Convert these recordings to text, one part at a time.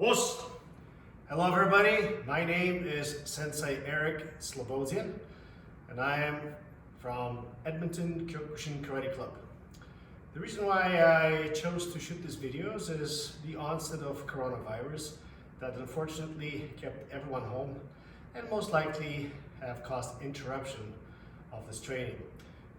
Os! Hello everybody, my name is Sensei Eric Slobodian and I am from Edmonton Kyokushin Karate Club. The reason why I chose to shoot these videos is the onset of coronavirus that unfortunately kept everyone home and most likely have caused interruption of this training.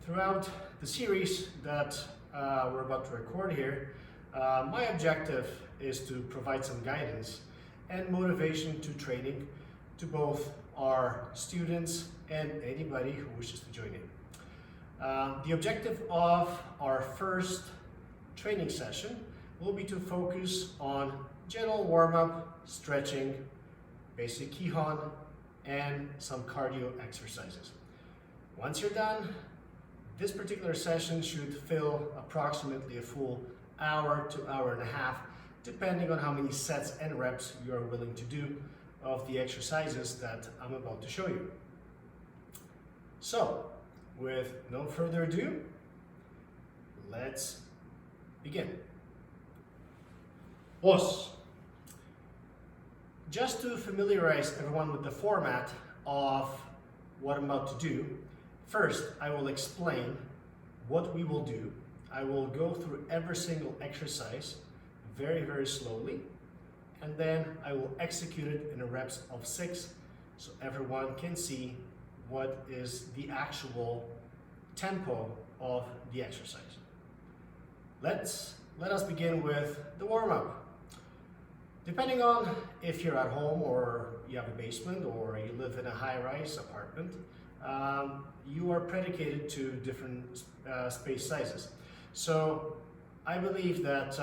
Throughout the series that we're about to record here, my objective is to provide some guidance and motivation to training to both our students and anybody who wishes to join in. The objective of our first training session will be to focus on general warm-up, stretching, basic Kihon, and some cardio exercises. Once you're done, this particular session should fill approximately a full hour to hour and a half, depending on how many sets and reps you are willing to do of the exercises that I'm about to show you. So, with no further ado, let's begin. Os. Just to familiarize everyone with the format of what I'm about to do, first I will explain what we will do. I will go through every single exercise very slowly, and then I will execute it in a reps of 6 so everyone can see what is the actual tempo of the exercise. Let us begin with the warm-up. Depending on if you're at home or you have a basement or you live in a high-rise apartment, you are predicated to different space sizes. So I believe that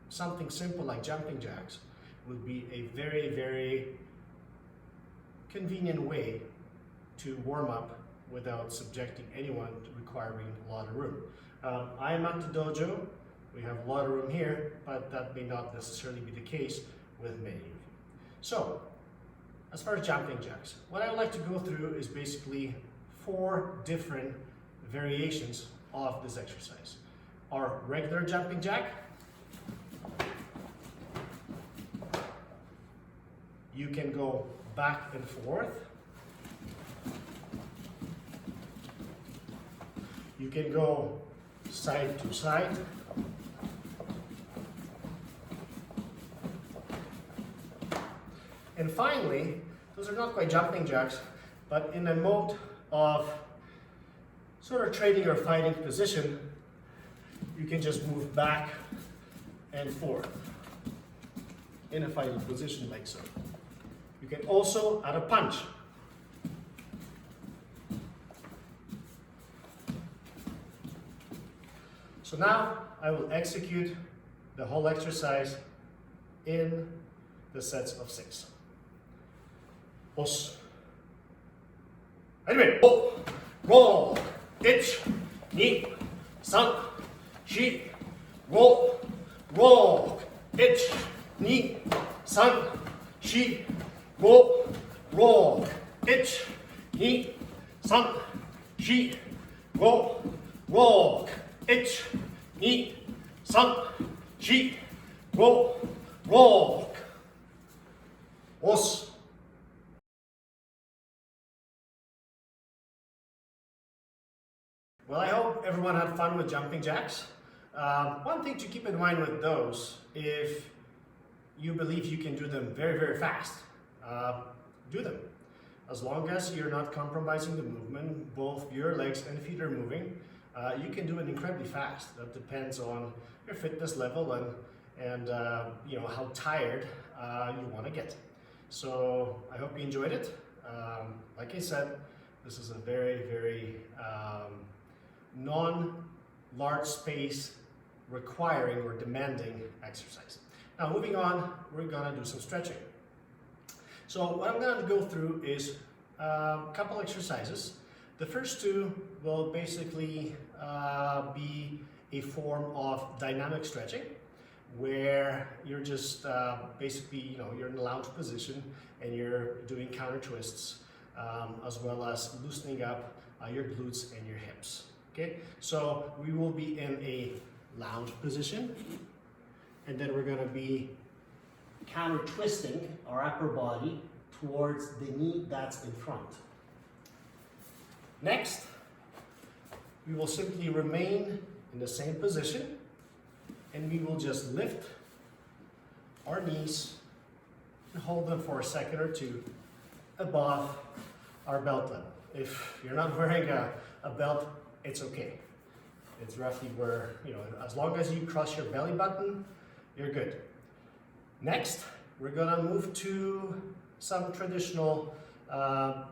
something simple like jumping jacks would be a very convenient way to warm up without subjecting anyone to requiring a lot of room. I am at the dojo. We have a lot of room here, but that may not necessarily be the case with many of you. So, as far as jumping jacks, what I would like to go through is basically 4 different variations of this exercise. Our regular jumping jack, you can go back and forth. You can go side to side. And finally, those are not quite jumping jacks, but in a mode of sort of trading or fighting position, you can just move back and forth in a fighting position like so. You can also add a punch. So now I will execute the whole exercise in the sets of 6. Os. Anyway, roll, 1, 2, 3, 4, roll, 1, 2, 3, 4, roll, 1, 2, 3, 4, roll, 1, 2, 3, 4, roll. Os. Well, I hope everyone had fun with jumping jacks. One thing to keep in mind with those, if you believe you can do them very fast, do them. As long as you're not compromising the movement, both your legs and feet are moving, you can do it incredibly fast. That depends on your fitness level and you know how tired you want to get. So I hope you enjoyed it. Like I said, this is a very non-large space requiring or demanding exercise. Now moving on, we're gonna do some stretching. So what I'm gonna go through is a couple exercises. The first 2 will basically be a form of dynamic stretching, where you're just basically, you know, you're in a lounge position and you're doing counter twists, as well as loosening up your glutes and your hips. Okay, so we will be in a lounge position, and then we're going to be counter twisting our upper body towards the knee that's in front. Next, we will simply remain in the same position and we will just lift our knees and hold them for a second or two above our belt level. If you're not wearing a belt, it's okay. It's roughly where, as long as you cross your belly button, you're good. Next, we're gonna move to some traditional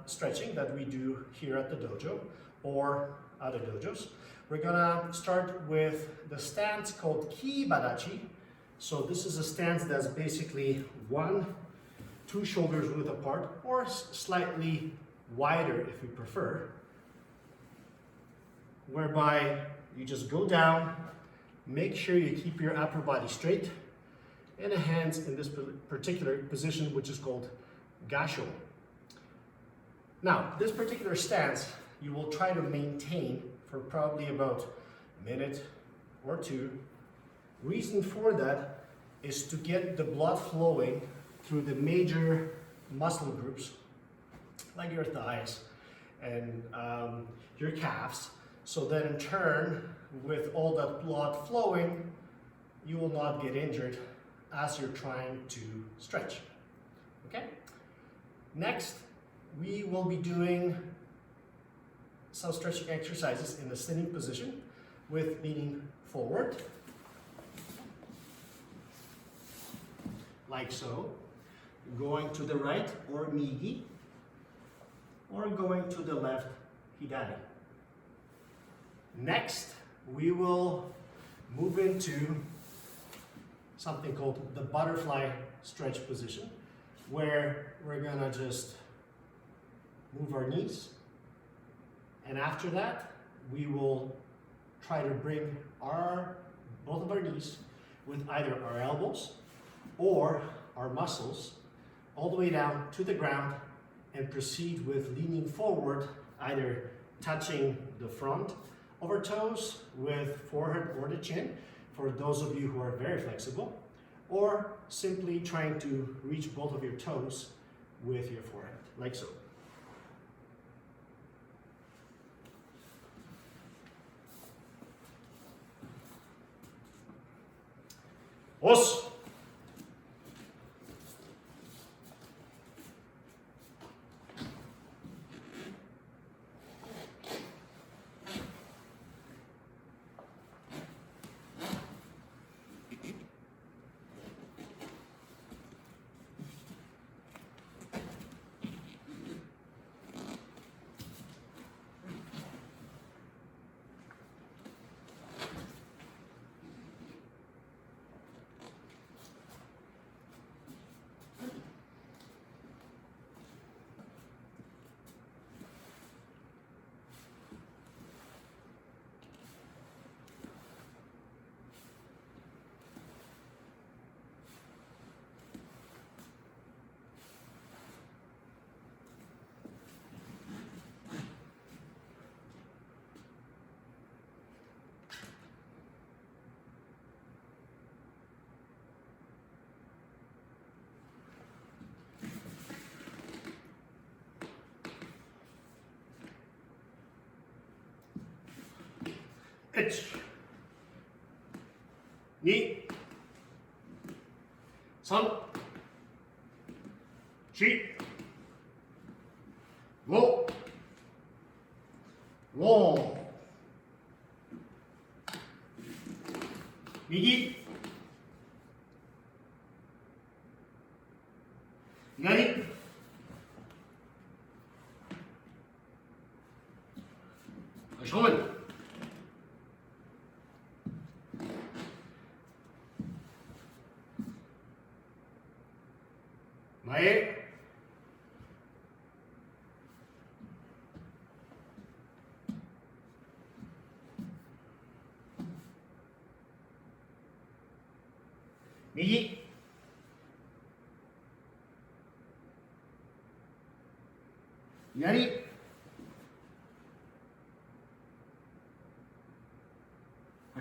stretching that we do here at the dojo or other dojos. We're gonna start with the stance called Kibarachi. So this is a stance that's basically two shoulders width apart or slightly wider if you prefer, whereby you just go down, make sure you keep your upper body straight, and the hands in this particular position, which is called gasho. Now, this particular stance, you will try to maintain for probably about a minute or two. Reason for that is to get the blood flowing through the major muscle groups, like your thighs and your calves, so that in turn, with all that blood flowing, you will not get injured as you're trying to stretch. Okay? Next, we will be doing some stretching exercises in the sitting position with leaning forward, like so, going to the right or migi, or going to the left hidari. Next, we will move into something called the butterfly stretch position, where we're gonna just move our knees, and after that we will try to bring both of our knees with either our elbows or our muscles all the way down to the ground and proceed with leaning forward, either touching the front of our toes with forehead or the chin, for those of you who are very flexible, or simply trying to reach both of your toes with your forehead, like so. Os. It's 2、3、4、5、6、右、左、正面、前、右、左、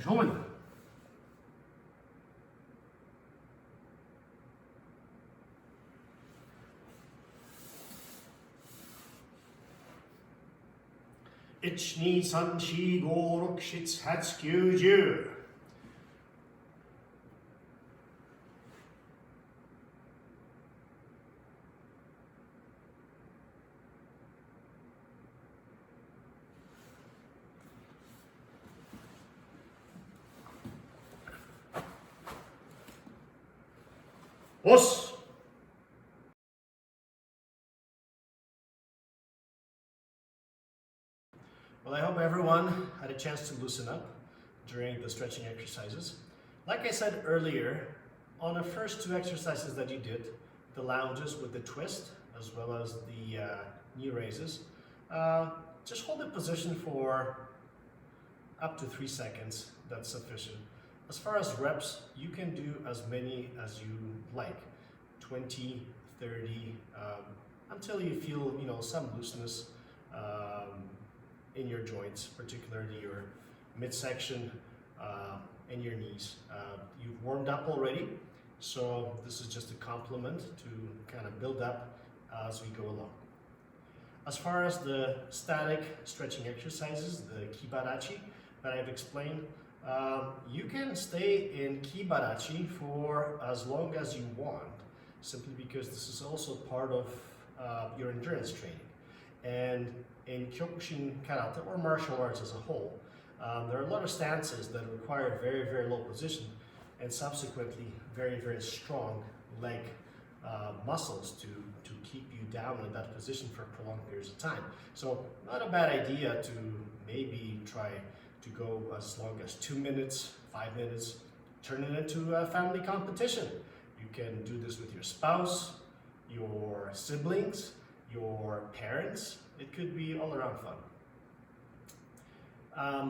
正面、1, 2, 3, 4, 5, 6, 7, 8, 9, 10. Os. Well, I hope everyone had a chance to loosen up during the stretching exercises. Like I said earlier, on the first 2 exercises that you did, the lounges with the twist, as well as the knee raises, just hold the position for up to 3 seconds. That's sufficient. As far as reps, you can do as many as you like, 20, 30, until you feel, some looseness in your joints, particularly your midsection and your knees. You've warmed up already, so this is just a complement to kind of build up as we go along. As far as the static stretching exercises, the kibarachi that I've explained, you can stay in kibarachi for as long as you want, simply because this is also part of your endurance training. And in Kyokushin Karate, or martial arts as a whole, there are a lot of stances that require very, very low position and subsequently very, very strong leg muscles to keep you down in that position for prolonged periods of time. So not a bad idea to maybe try to go as long as 2 minutes, 5 minutes, turn it into a family competition. You can do this with your spouse, your siblings, your parents. It could be all around fun.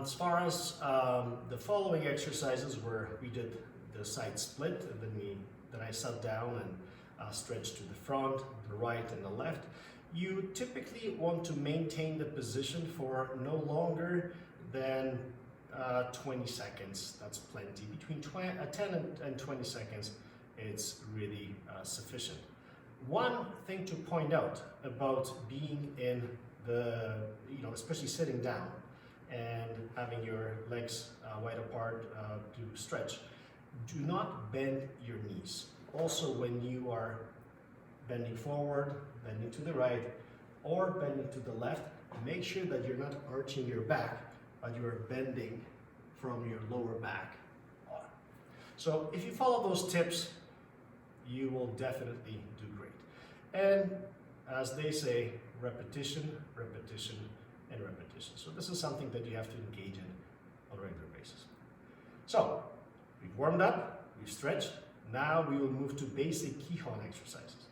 As far as the following exercises, where we did the side split, and then I sat down and stretched to the front, the right, and the left. You typically want to maintain the position for no longer than 20 seconds. That's plenty. Between 10 and 20 seconds, it's really sufficient. One thing to point out about being in the, especially sitting down and having your legs wide apart to stretch, do not bend your knees. Also, when you are bending forward, bending to the right, or bending to the left, make sure that you're not arching your back, but you are bending from your lower back on. So if you follow those tips, you will definitely do great. And as they say, repetition, repetition, and repetition. So this is something that you have to engage in on a regular basis. So we've warmed up, we've stretched. Now we will move to basic Kihon exercises.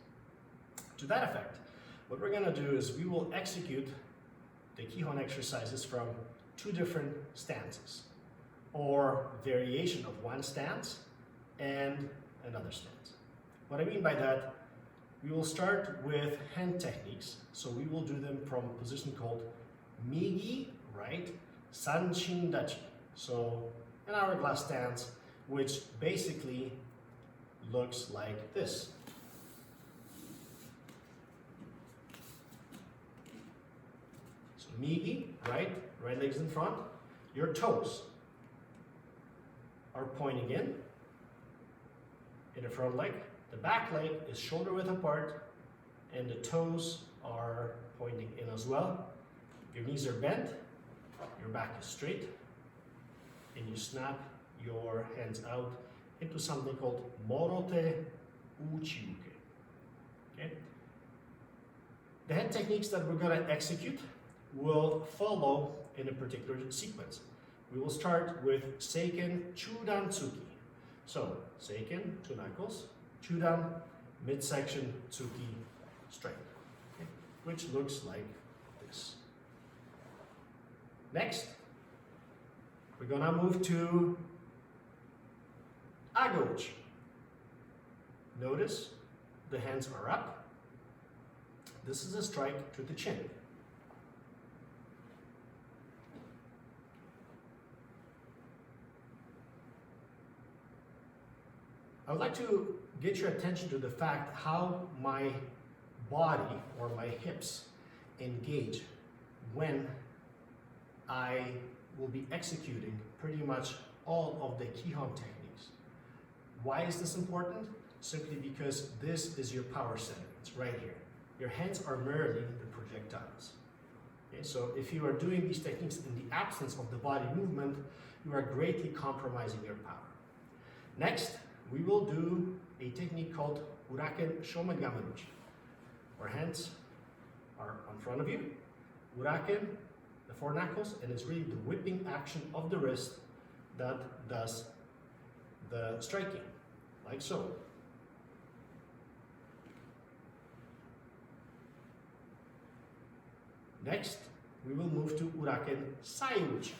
To that effect, what we're going to do is we will execute the Kihon exercises from 2 different stances, or variation of one stance and another stance. What I mean by that, we will start with hand techniques. So we will do them from a position called Migi, right, Sanshin Dachi. So an hourglass stance, which basically looks like this. So Migi, right leg's in front, your toes are pointing in the front leg. The back leg is shoulder width apart, and the toes are pointing in as well. Your knees are bent, your back is straight, and you snap your hands out into something called Morote Uchiuke. Okay? The hand techniques that we're going to execute will follow in a particular sequence. We will start with Seiken Chudan Tsuki. So, Seiken, 2 knuckles, Chudan, midsection, Tsuki, straight, okay, which looks like this. Next, we're gonna move to Agochi. Notice the hands are up. This is a strike to the chin. I would like to get your attention to the fact how my body or my hips engage when I will be executing pretty much all of the Kihon techniques. Why is this important? Simply because this is your power center. It's right here. Your hands are merely the projectiles. Okay, so if you are doing these techniques in the absence of the body movement, you are greatly compromising your power. Next, we will do a technique called Uraken Shomengamaruchi, where hands are in front of you. Uraken, the four knuckles, and it's really the whipping action of the wrist that does the striking, like so. Next, we will move to Uraken Saiuchi.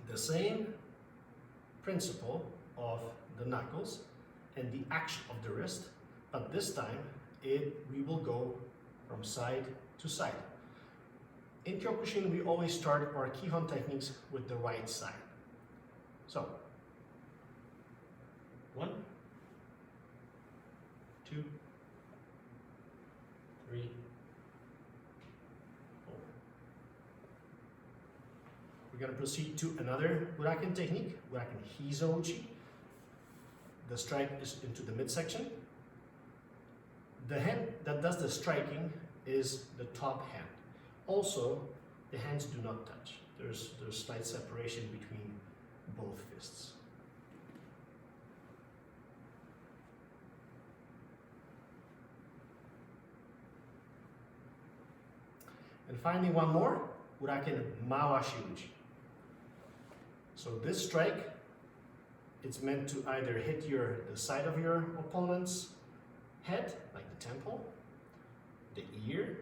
The same principle of the knuckles and the action of the wrist, but this time we will go from side to side. In Kyokushin, we always start our Kihon techniques with the right side. So, 1, 2, 3, 4. We're going to proceed to another Uraken technique, Uraken Hizouchi. The strike is into the midsection. The hand that does the striking is the top hand. Also, the hands do not touch. There's slight separation between both fists. And finally, one more, Uraken Mawashiuchi. So this strike, it's meant to either hit the side of your opponent's head, like the temple, the ear,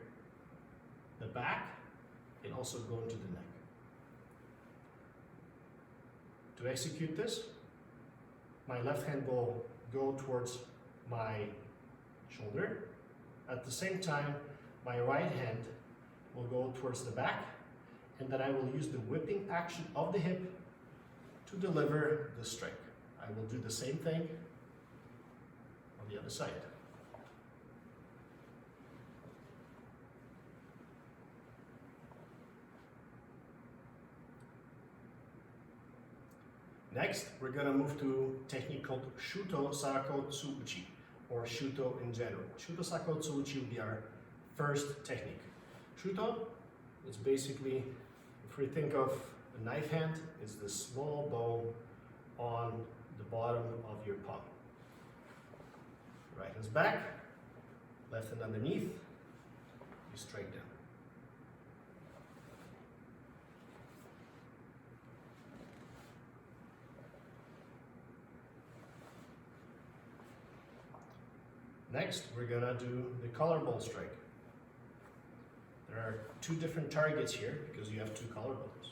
the back, and also go into the neck. To execute this, my left hand will go towards my shoulder. At the same time, my right hand will go towards the back, and then I will use the whipping action of the hip to deliver the strike. I will do the same thing on the other side. Next, we're going to move to a technique called Shuto Sako Tsuuchi, or Shuto in general. Shuto Sako Tsuuchi will be our first technique. Shuto is basically, if we think of a knife hand, it's the small bone on the bottom of your palm. Right hand's back, left hand underneath, you strike down. Next, we're gonna do the collarbone strike. There are two different targets here because you have two collarbones.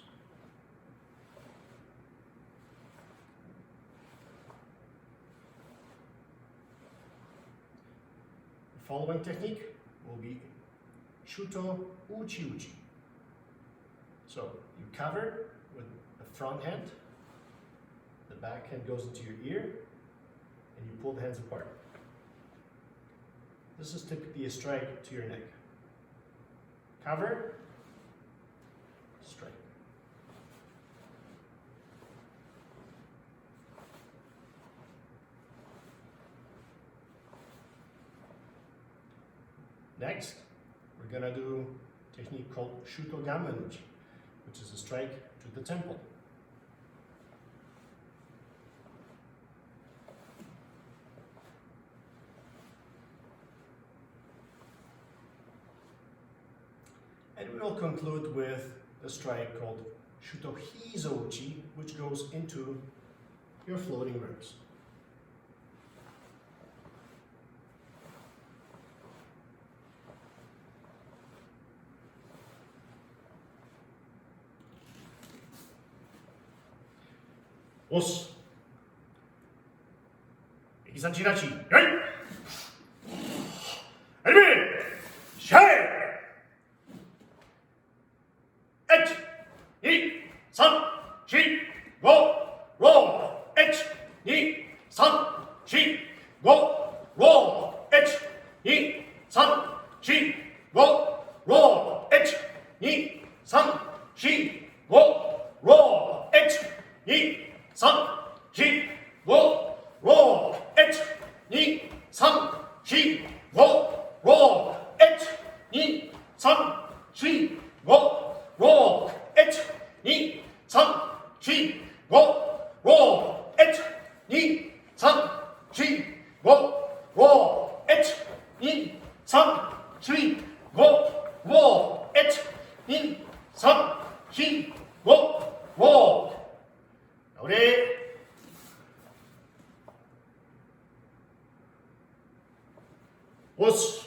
The following technique will be Shuto Uchi Uchi. So you cover with the front hand, the back hand goes into your ear, and you pull the hands apart. This is typically a strike to your neck. Cover, strike. Next, we're gonna do a technique called Shuto Gammenuchi, which is a strike to the temple. And we will conclude with a strike called Shuto Hizouchi, which goes into your floating ribs. Os. Ikisanchirachi. Right. Anime. Shai. 1、2、3、4、5、6、1、2、3、4、5、6、1、2、3、4、5、6、1、2、5, 6, 1, 2, 3, 4, 5, 6, 1, 2, 3, 4, 5, 6, 1, 2, 3, 4, 5, 6, 1, 2, 3, 4, 5, 6, 1, 2, 3, 4, 5, 6, 1, 2, 3, 4, 5, 6, 1, 2, 3, 4, 5. 우리 boss,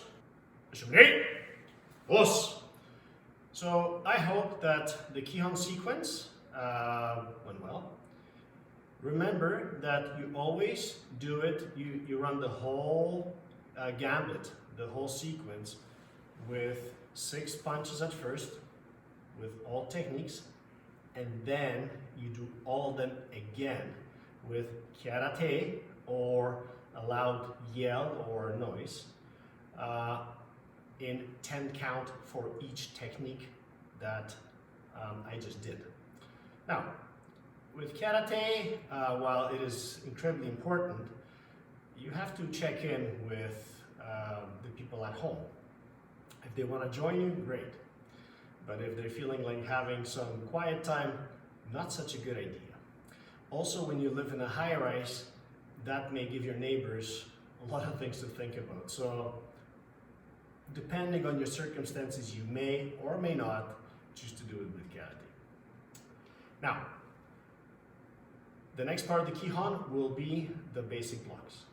boss. So I hope that the Kihon sequence went well. Remember that you always do it, you run the whole gambit, the whole sequence with 6 punches at first, with all techniques, and then you do all of them again with karate or a loud yell or noise in 10 count for each technique that I just did. Now, with karate, while it is incredibly important, you have to check in with the people at home. If they want to join you, great. But if they're feeling like having some quiet time, not such a good idea. Also, when you live in a high-rise, that may give your neighbors a lot of things to think about. So, depending on your circumstances, you may or may not choose to do it with karate. Now, the next part of the Kihon will be the basic blocks.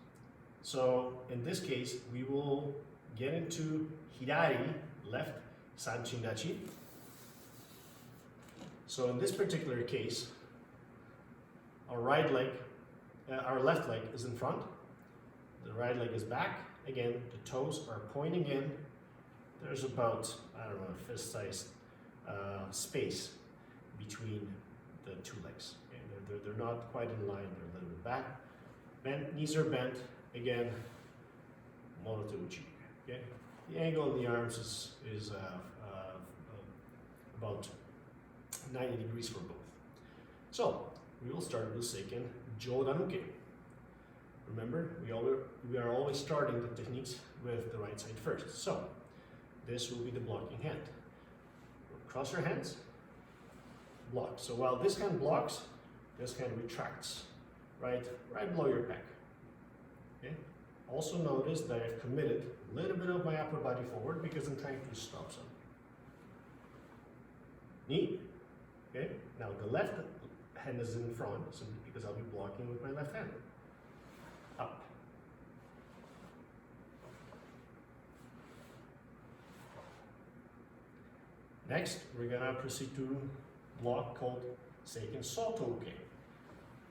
So, in this case, we will get into Hidari, left, Sanchindachi. So in this particular case, our left leg is in front, the right leg is back. Again, the toes are pointing in. There's about, I don't know, a fist-sized space between the two legs. Okay? They're not quite in line, they're a little bit back. Bent, knees are bent. Again, Moroto Uchi. Okay? The angle in the arms is about 90 degrees for both. So, we will start with Seiken Jodanuke. Remember, we are always starting the techniques with the right side first. So, this will be the blocking hand. Cross your hands, block. So while this hand blocks, this hand retracts, right below your pec. Okay? Also notice that I've committed a little bit of my upper body forward because I'm trying to stop something. Knee. Okay? Now the left hand is in front, so because I'll be blocking with my left hand. Up. Next, we're gonna proceed to block called Seiken Sotoke,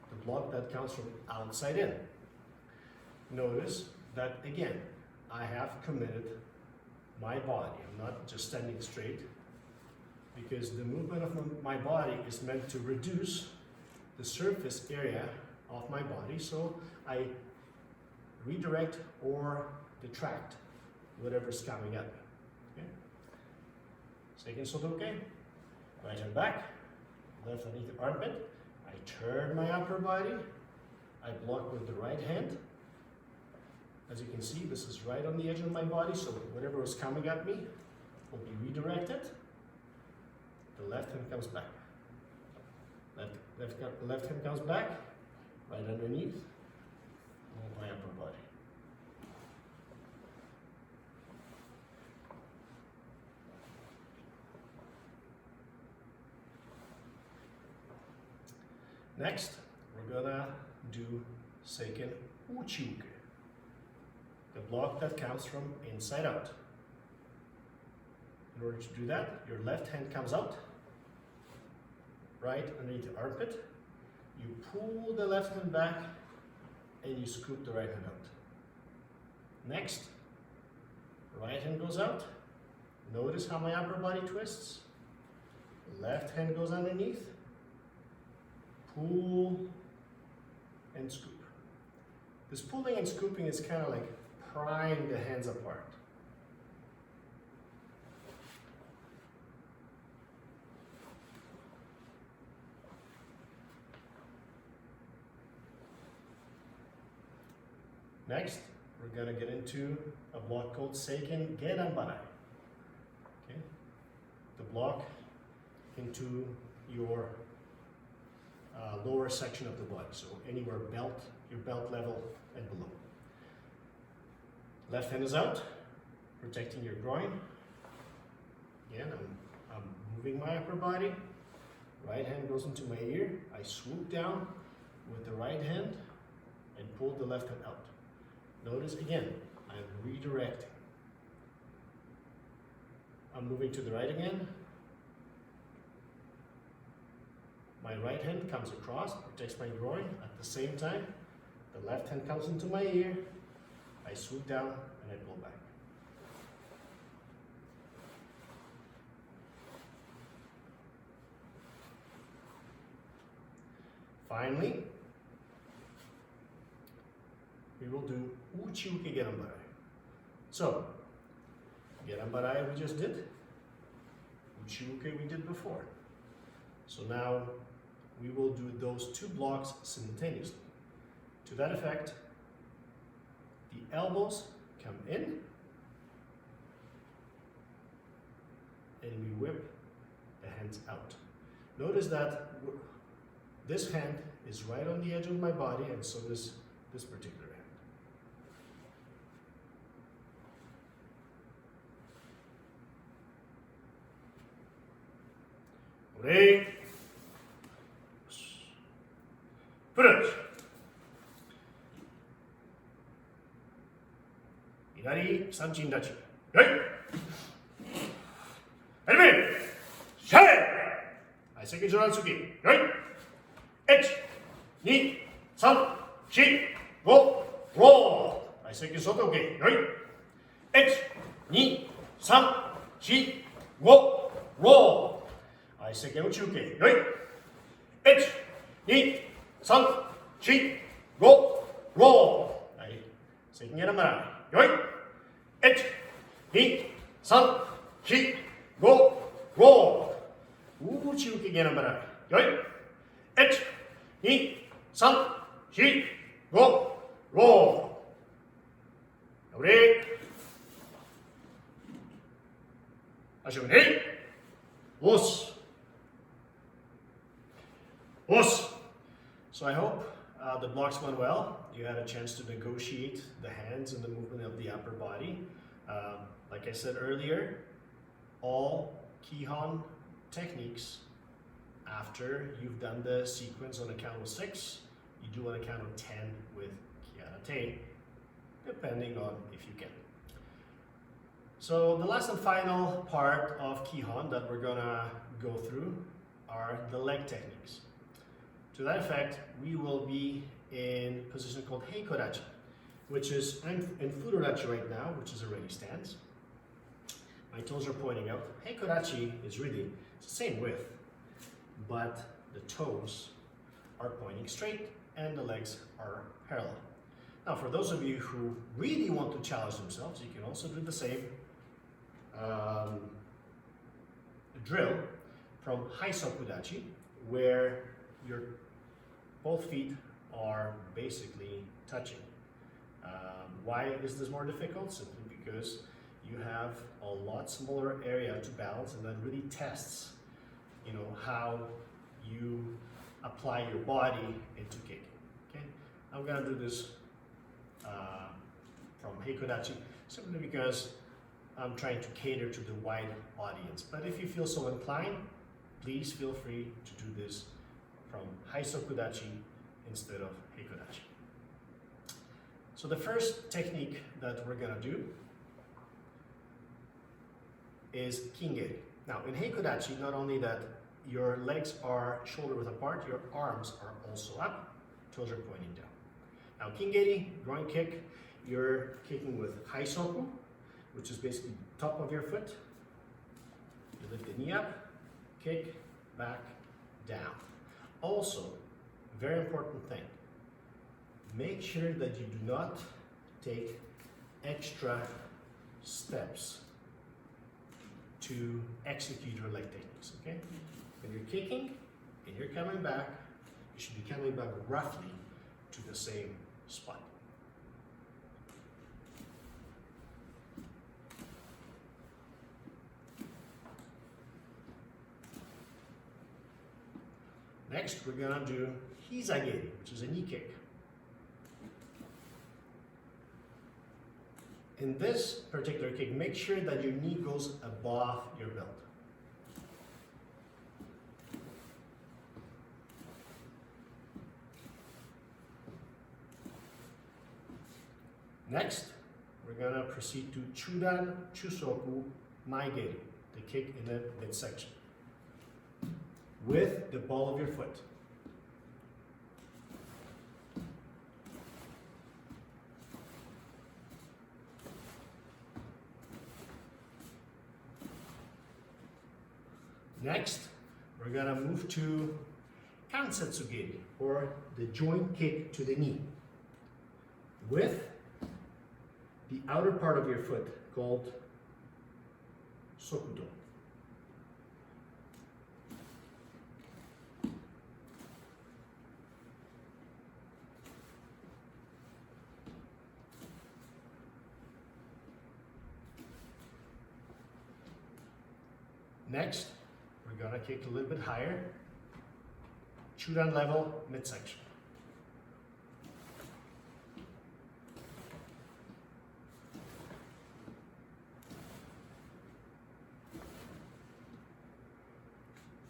the block that comes from outside in. Notice that again, I have committed my body. I'm not just standing straight, because the movement of my body is meant to reduce the surface area of my body, so I redirect or detract whatever's coming at me. Okay? Seiken Sotoke, right hand back, left underneath the armpit. I turn my upper body, I block with the right hand. As you can see, this is right on the edge of my body, so whatever is coming at me will be redirected. The left hand comes back. Left hand comes back, right underneath my upper body. Next, we're gonna do Seiken Uchiuke, the block that comes from inside out. In order to do that, your left hand comes out, right underneath the armpit. You pull the left hand back and you scoop the right hand out. Next, right hand goes out. Notice how my upper body twists. Left hand goes underneath. Pull and scoop. This pulling and scooping is kind of like prying the hands apart. Next, we're gonna get into a block called Seiken Gedanbarai. Okay, the block into your lower section of the body, so anywhere your belt level and below. Left hand is out, protecting your groin. Again, I'm moving my upper body. Right hand goes into my ear. I swoop down with the right hand and pull the left hand out. Notice again, I'm redirecting. I'm moving to the right again. My right hand comes across, protects my groin. At the same time, the left hand comes into my ear. I swoop down and I pull back. Finally, we will do Uchiuke Gedanbarai. So, Gedanbarai we just did, Uchiuke we did before. So now we will do those two blocks simultaneously. To that effect, the elbows come in and we whip the hands out. Notice that this hand is right on the edge of my body, and so is this particular hand. Ready? Finish. 左三鎮立ち。はい。始め。シャイ。はい、席上の次。はい。1、2、3、4、5、ロー。はい、席外 OK。はい。1、2、3、4、5、ロー。はい、席の中継。はい。1、2、3、4、5、ロー。はい、席にならない。はい。1、2、3、4、5、ロー。中継にならない。はい。1、2、3、4、5、ロー。レー。足をね。押す。押す。So I hope the blocks went well. You had a chance to negotiate the hands and the movement of the upper body. Like I said earlier, all Kihon techniques, after you've done the sequence on a count of 6, you do on a count of 10 with Kiarate, depending on if you can. So the last and final part of Kihon that we're gonna go through are the leg techniques. To that effect, we will be in a position called Heikodachi, which is, I'm in Fudodachi right now, which is a ready stance. My toes are pointing out. Heikodachi is really the same width, but the toes are pointing straight and the legs are parallel. Now, for those of you who really want to challenge themselves, you can also do the same drill from Haisokudachi, where your both feet are basically touching. Why is this more difficult? Simply because you have a lot smaller area to balance, and that really tests, how you apply your body into kicking. Okay, I'm gonna do this from Heikodachi simply because I'm trying to cater to the wide audience. But if you feel so inclined, please feel free to do this from Haisokudachi instead of Heikodachi. So the first technique that we're gonna do is Kingeri. Now in Heikodachi, not only that your legs are shoulder width apart, your arms are also up, toes are pointing down. Now Kingeri, groin kick, you're kicking with Haisoku, which is basically top of your foot. You lift the knee up, kick, back, down. Also, very important thing, make sure that you do not take extra steps to execute your leg techniques, okay? When you're kicking and you're coming back, you should be coming back roughly to the same spot. Next, we're gonna do hizageri, which is a knee kick. In this particular kick, make sure that your knee goes above your belt. Next, we're gonna proceed to chudan chusoku maigeri, the kick in the midsection, with the ball of your foot. Next, we're gonna move to kansetsugeri, or the joint kick to the knee, with the outer part of your foot called sokudo. Next, we're gonna kick a little bit higher, chudan level midsection.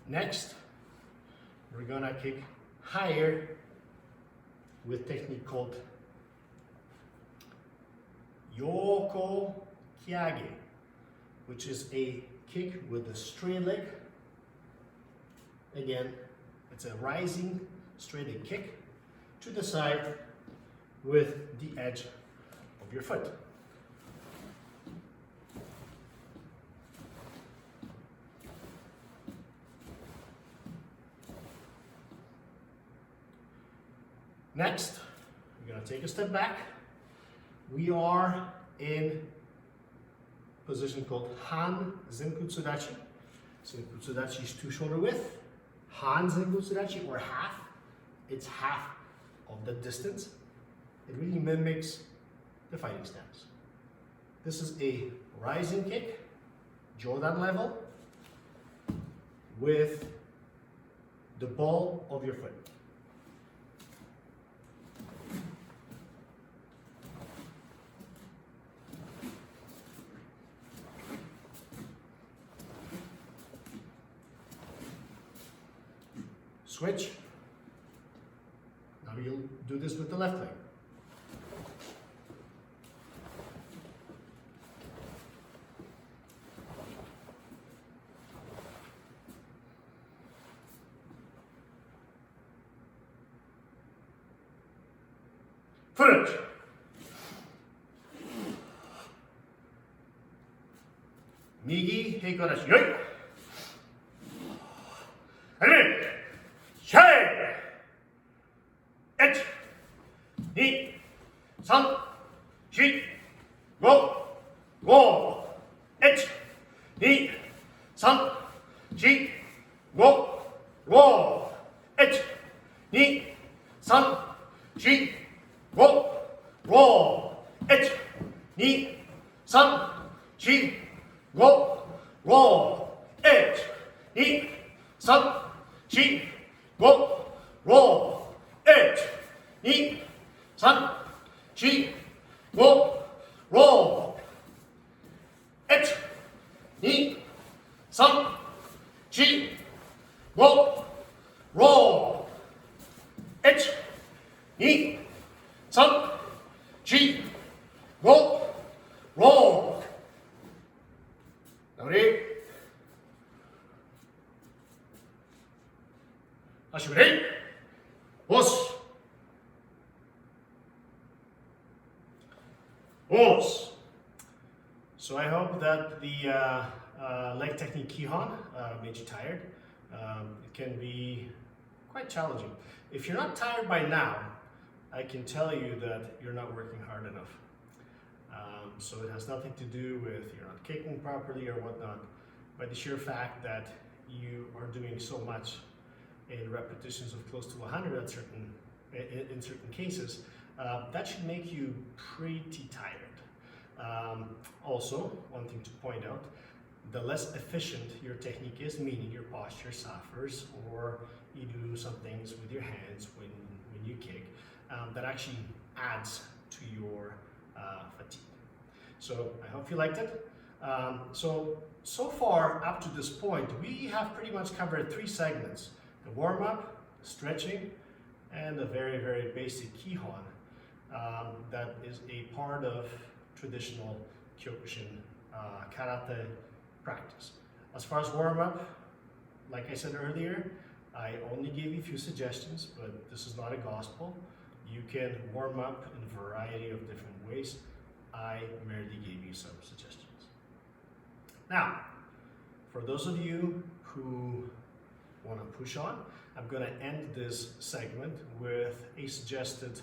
Next, we're gonna kick higher with technique called yoko kyage, which is a kick with a straight leg. Again, it's a rising straight leg kick to the side with the edge of your foot. Next, we're going to take a step back. We are in a position called Han Zenkutsudachi. Zenkutsudachi is 2 shoulder width. Han Zenkutsudachi, or half, it's half of the distance. It really mimics the fighting stance. This is a rising kick, Jodan level, with the ball of your foot. Switch. Now you'll do this with the left leg. Footage. Migi heikorashi. Yoi. Ready. 1、2、3、4、5、Ready? 足振り。押す。押す。So I hope that the leg technique Kihon made you tired. It can be quite challenging. If you're not tired by now, I can tell you that you're not working hard enough. So it has nothing to do with you're not kicking properly or whatnot, but the sheer fact that you are doing so much in repetitions of close to 100 in certain cases, that should make you pretty tired. Also, one thing to point out, the less efficient your technique is, meaning your posture suffers, or you do some things with your hands when you kick, that actually adds to your fatigue. So I hope you liked it. So far up to this point, we have pretty much covered 3 segments: the warm-up, stretching, and a very, very basic Kihon that is a part of traditional Kyokushin karate practice. As far as warm-up, like I said earlier, I only gave you a few suggestions, but this is not a gospel. You can warm up in a variety of different ways. I merely gave you some suggestions. Now, for those of you who want to push on, I'm going to end this segment with a suggested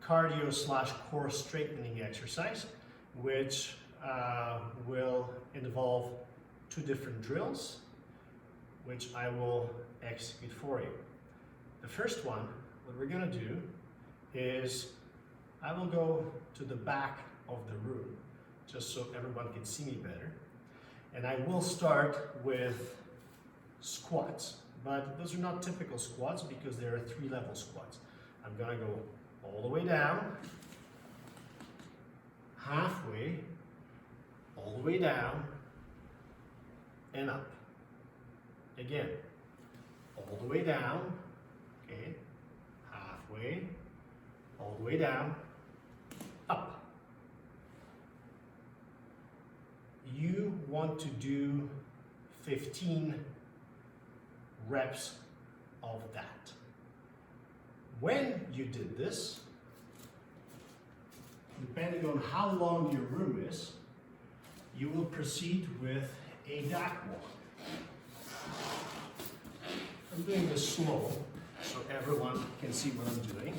cardio/core strengthening exercise, which will involve 2 different drills, which I will execute for you. The first one, what we're going to do is I will go to the back of the room just so everyone can see me better, and I will start with squats, but those are not typical squats because there are 3-level squats. I'm going to go all the way down, halfway, all the way down, and up. Again, all the way down, okay, halfway, all the way down, up. You want to do 15 reps of that. When you did this, depending on how long your room is, you will proceed with a duck walk. I'm doing this slow so everyone can see what I'm doing.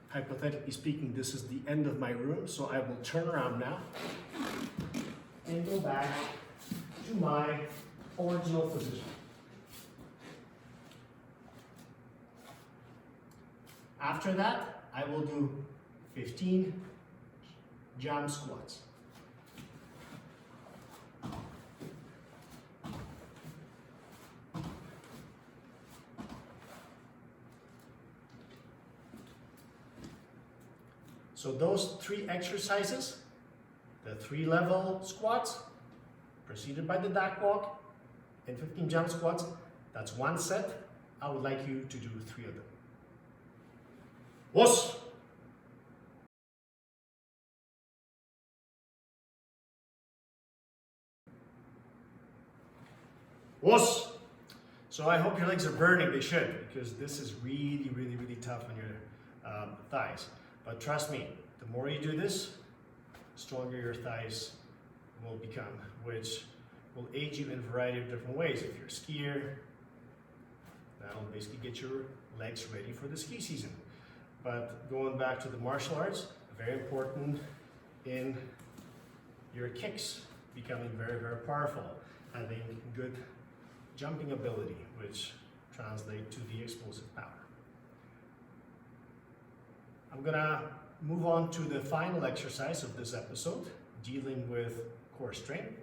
Hypothetically speaking, this is the end of my room, so I will turn around now and go back to my original position. After that, I will do 15 jump squats. So those 3 exercises, the 3-level squats, preceded by the duck walk, and 15 jump squats, that's 1 set. I would like you to do 3 of them. Was. Was. So I hope your legs are burning. They should, because this is really, really, really tough on your thighs. But trust me, the more you do this, the stronger your thighs will become, which will aid you in a variety of different ways. If you're a skier, that'll basically get your legs ready for the ski season. But going back to the martial arts, very important in your kicks becoming very, very powerful, having good jumping ability, which translates to the explosive power. I'm gonna move on to the final exercise of this episode, dealing with core strength.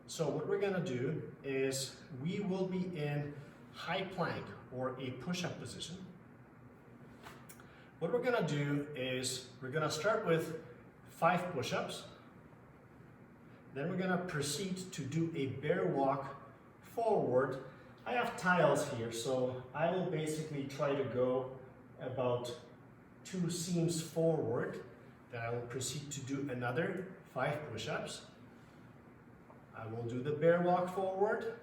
So what we're gonna do is we will be in high plank or a push-up position. What we're gonna do is we're gonna start with 5 push-ups. Then we're gonna proceed to do a bear walk forward. I have tiles here, so I will basically try to go about 2 seams forward. Then I will proceed to do another 5 push-ups. I will do the bear walk forward,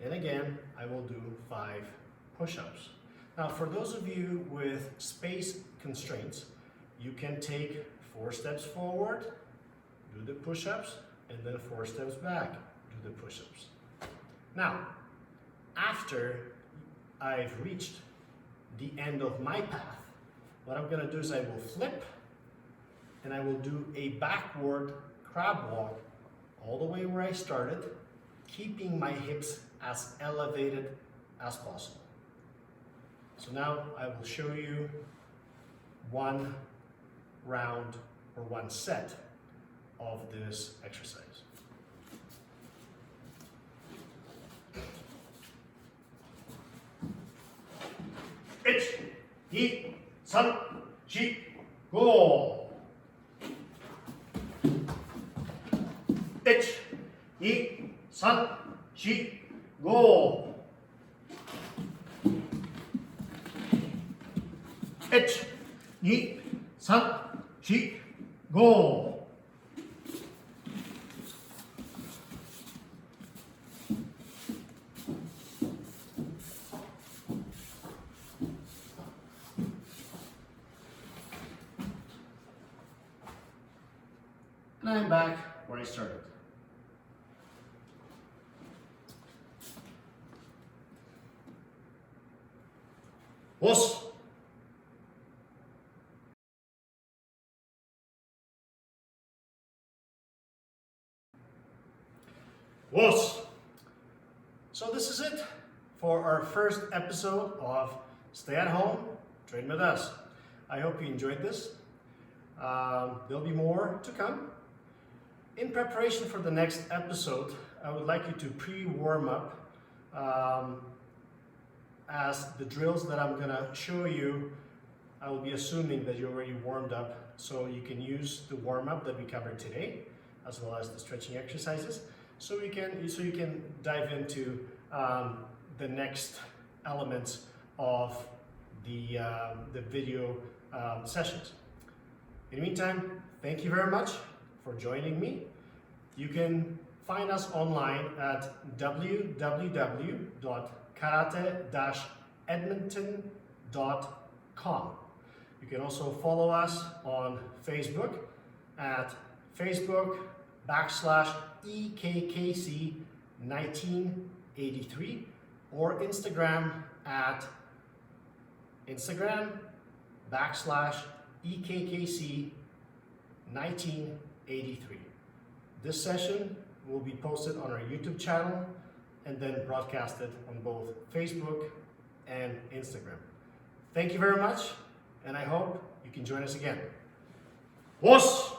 and again I will do 5 push-ups. Now for those of you with space constraints, you can take 4 steps forward, do the push-ups, and then 4 steps back, do the push-ups. Now, after I've reached the end of my path, what I'm gonna do is I will flip and I will do a backward crab walk all the way where I started, keeping my hips as elevated as possible. So now I will show you 1 round or 1 set of this exercise. 2, 3, 4, 5 1, 2, 3, 4, 5 1, 2, 3, 4, 5 And I'm back where I started. Was. So this is it for our first episode of Stay at Home, Train with Us. I hope you enjoyed this. There'll be more to come. In preparation for the next episode, I would like you to pre-warm up as the drills that I'm gonna show you. I will be assuming that you're already warmed up, so you can use the warm-up that we covered today, as well as the stretching exercises, so you can dive into the next elements of the video sessions. In the meantime, thank you very much for joining me. You can find us online at www.karate-edmonton.com. You can also follow us on Facebook at Facebook.com/EKKC1983 or Instagram at Instagram.com/EKKC1983. This session will be posted on our YouTube channel and then broadcasted on both Facebook and Instagram. Thank you very much, and I hope you can join us again. Was!